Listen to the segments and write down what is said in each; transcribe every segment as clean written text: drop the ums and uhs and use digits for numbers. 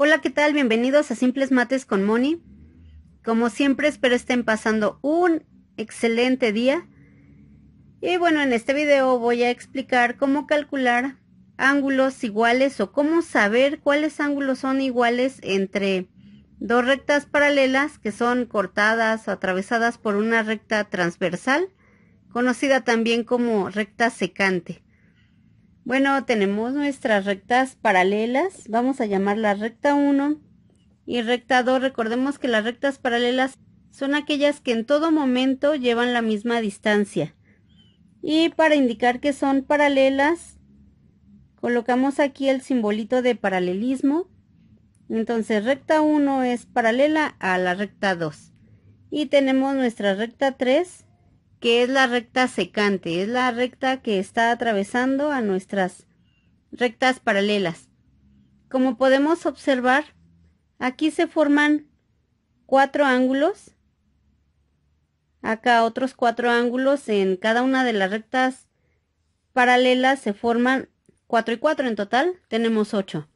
Hola, ¿qué tal? Bienvenidos a Simples Mates con Moni. Como siempre, espero estén pasando un excelente día. Y bueno, en este video voy a explicar cómo calcular ángulos iguales o cómo saber cuáles ángulos son iguales entre dos rectas paralelas que son cortadas o atravesadas por una recta transversal, conocida también como recta secante. Bueno, tenemos nuestras rectas paralelas. Vamos a llamarla recta 1 y recta 2. Recordemos que las rectas paralelas son aquellas que en todo momento llevan la misma distancia. Y para indicar que son paralelas, colocamos aquí el simbolito de paralelismo. Entonces recta 1 es paralela a la recta 2. Y tenemos nuestra recta 3, que es la recta secante. Es la recta que está atravesando a nuestras rectas paralelas. Como podemos observar, aquí se forman 4 ángulos. Acá otros 4 ángulos. En cada una de las rectas paralelas se forman 4 y 4. En total tenemos 8.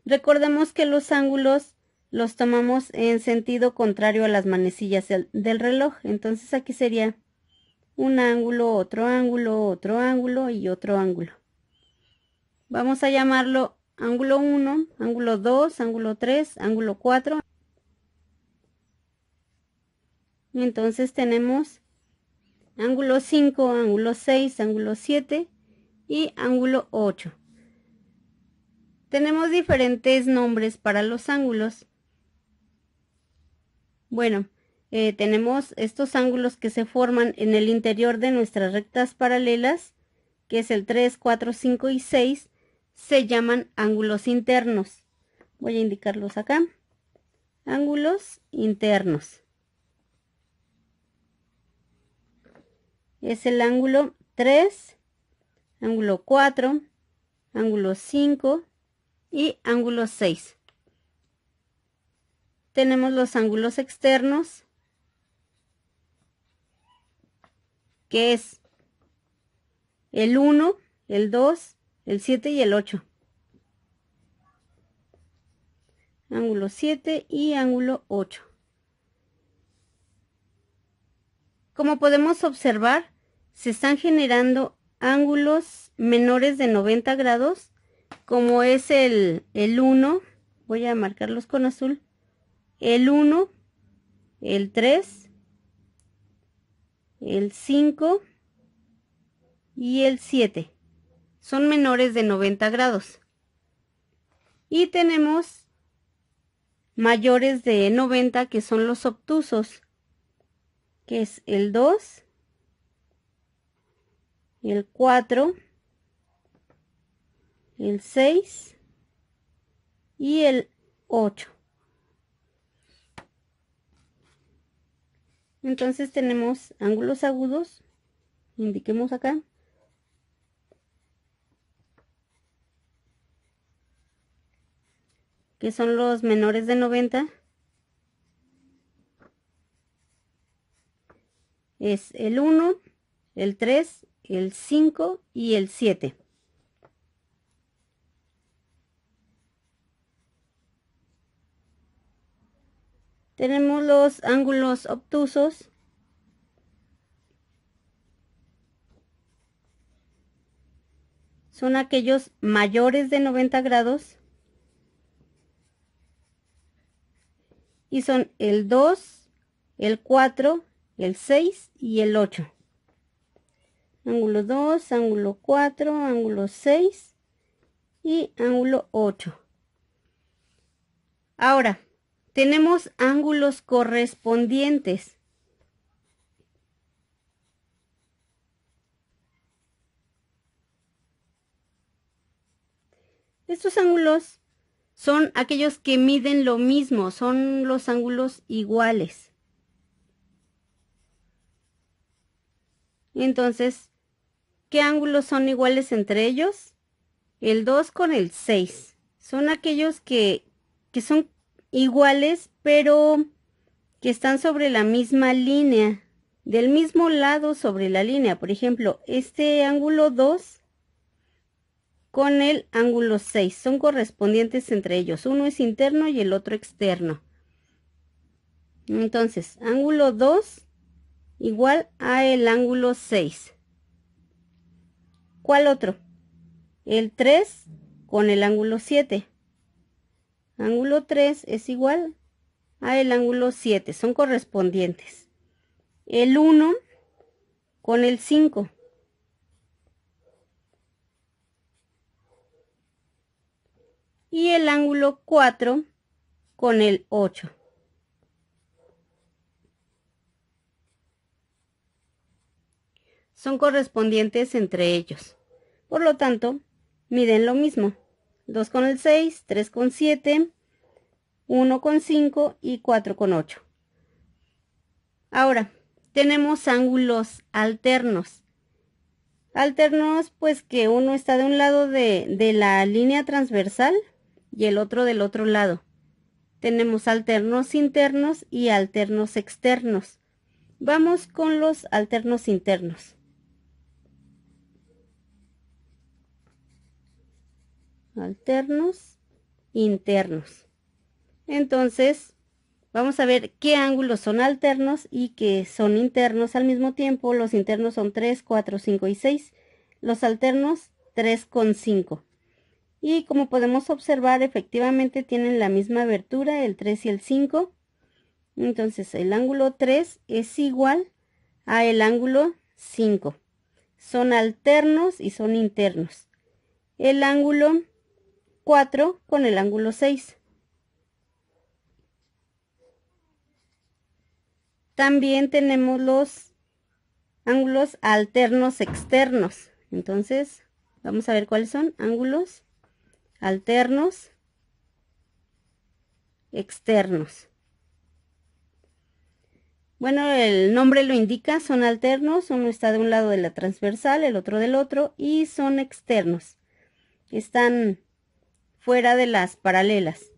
Recordemos que los ángulos los tomamos en sentido contrario a las manecillas del reloj. Entonces aquí sería un ángulo, otro ángulo y otro ángulo. Vamos a llamarlo ángulo 1, ángulo 2, ángulo 3, ángulo 4. Y entonces tenemos ángulo 5, ángulo 6, ángulo 7 y ángulo 8. Tenemos diferentes nombres para los ángulos. Bueno, tenemos estos ángulos que se forman en el interior de nuestras rectas paralelas, que es el 3, 4, 5 y 6, se llaman ángulos internos. Voy a indicarlos acá. Ángulos internos. Es el ángulo 3, ángulo 4, ángulo 5 y ángulo 6. Tenemos los ángulos externos, que es el 1, el 2, el 7 y el 8. Ángulo 7 y ángulo 8. Como podemos observar, se están generando ángulos menores de 90 grados, como es el 1, voy a marcarlos con azul, el 1, el 3, el 5 y el 7. Son menores de 90 grados. Y tenemos mayores de 90, que son los obtusos, que es el 2, el 4, el 6 y el 8. Entonces tenemos ángulos agudos, indiquemos acá, que son los menores de 90. Es el 1, el 3, el 5 y el 7. Tenemos los ángulos obtusos. Son aquellos mayores de 90 grados. Y son el 2, el 4, el 6 y el 8. Ángulo 2, ángulo 4, ángulo 6 y ángulo 8. Ahora, tenemos ángulos correspondientes. Estos ángulos son aquellos que miden lo mismo, son los ángulos iguales. Entonces, ¿qué ángulos son iguales entre ellos? El 2 con el 6. Son aquellos que son iguales, pero que están sobre la misma línea, del mismo lado sobre la línea. Por ejemplo, este ángulo 2 con el ángulo 6. Son correspondientes entre ellos. Uno es interno y el otro externo. Entonces, ángulo 2 igual a el ángulo 6. ¿Cuál otro? El 3 con el ángulo 7. Ángulo 3 es igual a el ángulo 7. Son correspondientes. El 1 con el 5. Y el ángulo 4 con el 8. Son correspondientes entre ellos. Por lo tanto, miden lo mismo. 2 con el 6, 3 con 7, 1 con 5 y 4 con 8. Ahora, tenemos ángulos alternos. Alternos, pues que uno está de un lado de la línea transversal y el otro del otro lado. Tenemos alternos internos y alternos externos. Vamos con los alternos internos. Alternos internos. Entonces, vamos a ver qué ángulos son alternos y qué son internos al mismo tiempo. Los internos son 3, 4, 5 y 6. Los alternos 3 con 5. Y como podemos observar, efectivamente tienen la misma abertura, el 3 y el 5. Entonces, el ángulo 3 es igual a el ángulo 5. Son alternos y son internos. El ángulo 4 con el ángulo 6. También tenemos los ángulos alternos externos. Entonces, vamos a ver cuáles son. Ángulos alternos externos. Bueno, el nombre lo indica, son alternos. Uno está de un lado de la transversal, el otro del otro, y son externos. Están fuera de las paralelas.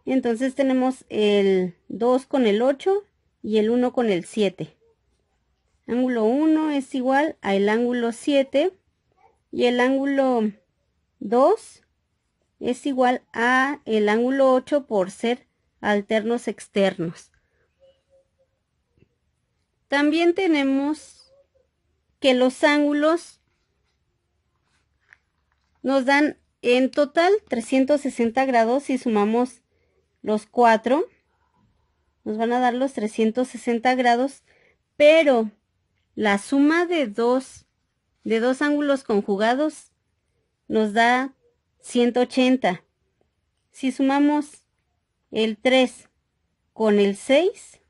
Entonces tenemos el 2 con el 8 y el 1 con el 7. Ángulo 1 es igual al ángulo 7 y el ángulo 2 es igual a el ángulo 8 por ser alternos externos. También tenemos que los ángulos nos dan en total 360 grados. Si sumamos los 4, nos van a dar los 360 grados, pero la suma de dos ángulos conjugados nos da 180. Si sumamos el 3 con el 6,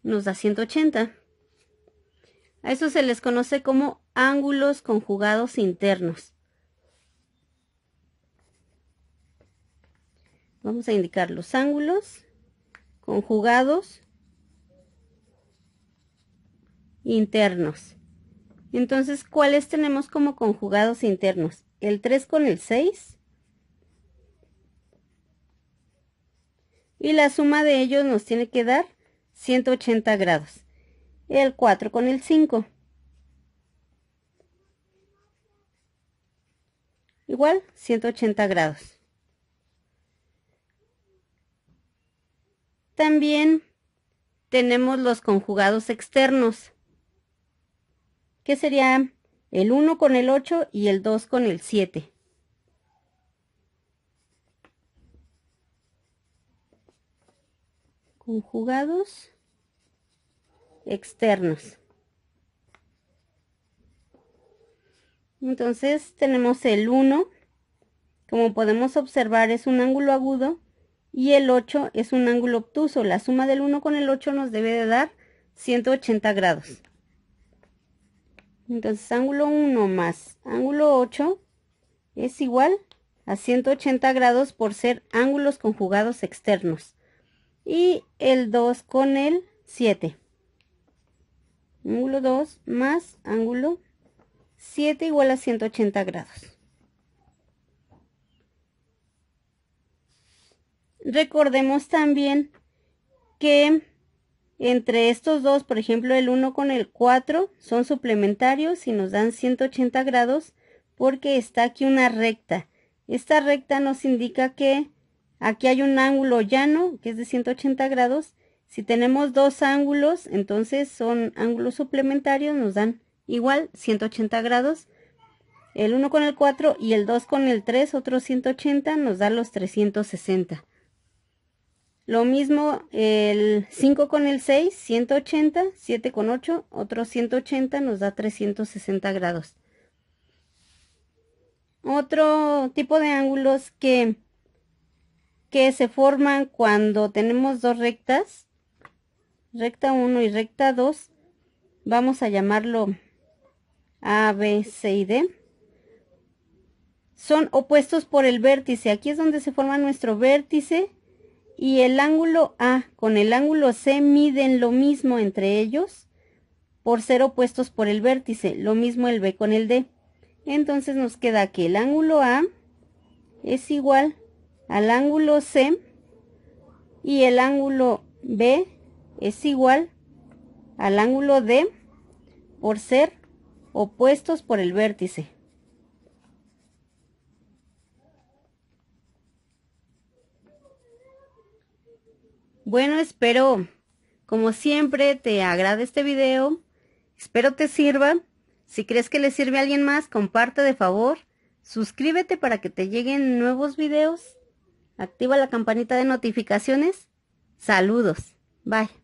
nos da 180. A eso se les conoce como ángulos conjugados internos. Vamos a indicar los ángulos conjugados internos. Entonces, ¿cuáles tenemos como conjugados internos? El 3 con el 6. Y la suma de ellos nos tiene que dar 180 grados. El 4 con el 5. Igual, 180 grados. También tenemos los conjugados externos, que serían el 1 con el 8 y el 2 con el 7. Conjugados externos. Entonces tenemos el 1, como podemos observar, es un ángulo agudo y el 8 es un ángulo obtuso. La suma del 1 con el 8 nos debe de dar 180 grados. Entonces ángulo 1 más ángulo 8 es igual a 180 grados por ser ángulos conjugados externos. Y el 2 con el 7. Ángulo 2 más ángulo 7 igual a 180 grados. Recordemos también que entre estos dos, por ejemplo, el 1 con el 4 son suplementarios y nos dan 180 grados, porque está aquí una recta. Esta recta nos indica que aquí hay un ángulo llano, que es de 180 grados. Si tenemos dos ángulos, entonces son ángulos suplementarios, nos dan igual 180 grados. El 1 con el 4 y el 2 con el 3, otros 180, nos da los 360. Lo mismo el 5 con el 6, 180, 7 con 8, otros 180, nos da 360 grados. Otro tipo de ángulos que se forman cuando tenemos dos rectas, recta 1 y recta 2, vamos a llamarlo A, B, C y D. Son opuestos por el vértice. Aquí es donde se forma nuestro vértice. Y el ángulo A con el ángulo C miden lo mismo entre ellos por ser opuestos por el vértice. Lo mismo el B con el D. Entonces nos queda que el ángulo A es igual al ángulo C y el ángulo B es igual al ángulo D por ser opuestos por el vértice. Bueno, espero, como siempre, te agrade este video. Espero te sirva. Si crees que le sirve a alguien más, comparte de favor. Suscríbete para que te lleguen nuevos videos. Activa la campanita de notificaciones. Saludos. Bye.